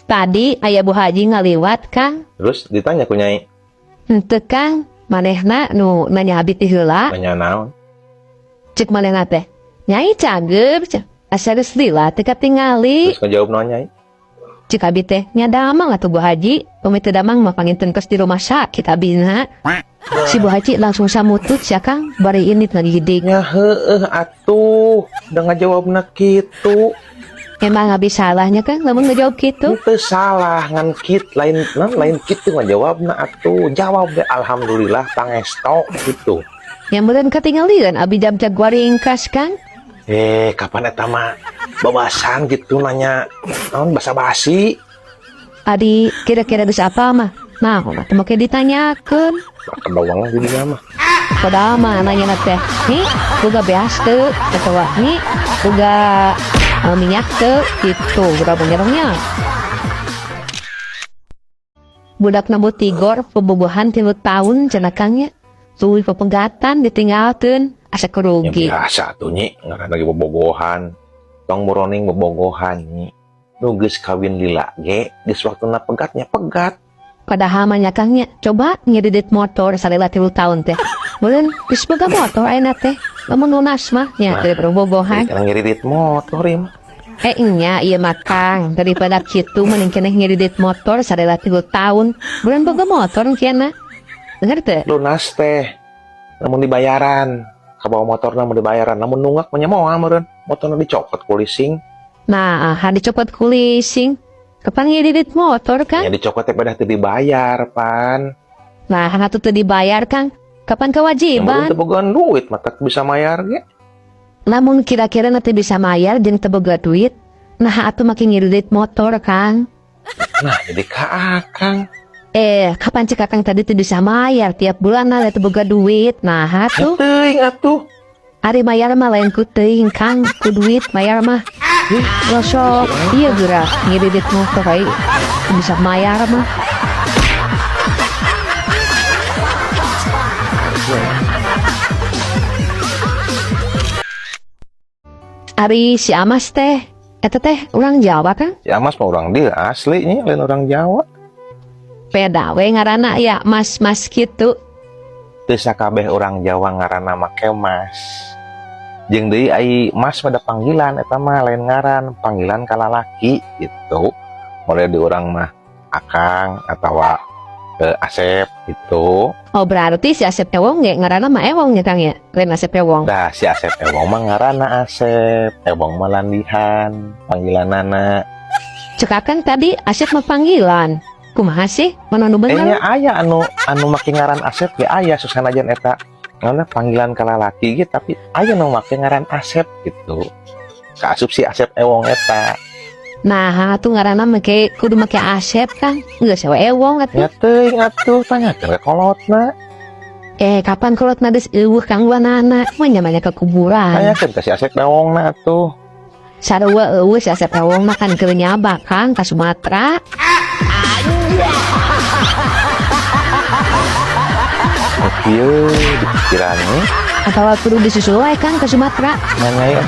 Tadi ayah Bu Haji ngaliwat Kang. Terus ditanya ku Nyai, Henteu Kang, manehna nu nanya abi teh heula. nanya naon? Cek manehna teh. Nyai cagep, asa geus lila teh katingali. Terus ngejawab naon Nyai? Cek abi teh nya damang atuh Bu Haji. Pami teu damang mah panginten kos di rumah sakit abina. Si Bu Haji langsung samutut sia Kang, bari ini lagi gede. Ya heueuh atuh, da ngajawabna kitu. Emang abi salahnya Kang, lamun ngejawab kitu. Itu salah ngan kit lain kitu ngajawabna atuh. Jawab deh alhamdulillah pangesto gitu. Yang meureun katingalieun abi jam-jam ringkas Kang. Kapan eta mah babasan gitu nanya naon basa-basi. Adi kira-kira geus apa mah? Nah, teu make ditanyakeun. Makan doang lah jadinya mah. Padahal mah nanya teh, nih, boga beas teu, atawa nih, boga minyak teu, gitu, berapa nyerongnya. Budak namu tigor, pembobohan 3 tahun, cenah Kang nya. Tuh pepenggatan ditinggalkeun, asa Yang kerugi. biasa tuh Nyi, ngaran lagi bobogohan. Tong muroning bobogohan Nyi. Nu geus kawin lila ge, geus waktuna pegatnya pegat. Padahal mah nya Kang nya, coba ngedidit motor salila 3 tahun teh. Meureun geus boga motor ayeuna teh. Lamun lunas mah nya teu bobogohan. Sekarang ngirit motor ya mah. Nya iya mah Kang, daripada kitu mending keneh ngedidit motor salila 3 tahun. Meureun boga motor kiana. Dengar teu? Lunas teh. Namun dibayaran. Kabawa motor namun dibayaran. Namun nunggak menyemoal meureun. Motorna dicopot ku leasing. Nah, dicopot ku leasing. Kapan ngedidit motor Kang? Ya dicopot teh pada teu dibayar, Pan. Nah, atuh teu dibayar Kang. Kapan Yang kewajiban? teu bogaan duit mah tak bisa mayar ge. Lamun kira-kira nanti bisa mayar jeung teu boga duit, nah atuh makin ngedidit motor Kang. Nah, jadi ka Akang. Kapan cek Kang tadi teu bisa mayar tiap bulan ada teu boga duit. Nah, atuh Teuing atuh. ari mayar mah lain ku teuing Kang, ku duit mayar mah. Losok ieu geura ngedidit motor ai teu bisa mayar mah. Ari si Amas teh, eta teh urang Jawa Kang? Si Amas mah orang dia aslinya lain orang Jawa. Peda we ngaranna ya mas-mas kitu. Teu sakabeh orang Jawa ngaranna make Mas. Jeung deui ai Mas pada panggilan eta mah lain ngaran, panggilan ka lalaki gitu. Mulai di urang mah Akang atawa Asep gitu. Oh berarti si Asep Ewong ge ngaranna mah Ewong ya Kang ya? Lain Asep Ewong. Dah si Asep Ewong mah ngaranna Asep, Ewong mah landihan, panggilanana. Cek Kang tadi Asep mah panggilan. Kumaha sih? Mana nu bener? Nya aya anu make ngaran Asep ge aya susanajan eta. Karena panggilan ka lalaki gitu, tapi aya nu make ngaran Asep gitu. Kaasup si Asep Ewong eta. Nah, atuh ngaranna make kudu make Asep Kang. Geus we Ewong atuh. Ya teuing atuh tanyakeun ka kolotna. Kapan kolotna geus eueuh Kang wanana? Mah nya ke kuburan. Tanyakeun ka si Asep Ewongna atuh. Sarua eueuh si Asep Ewong mah kan keur nyaba Kang ka Sumatera. Kieu dipikirannya Atawa kudu disusul wae Kang ka Sumatera. mana ya?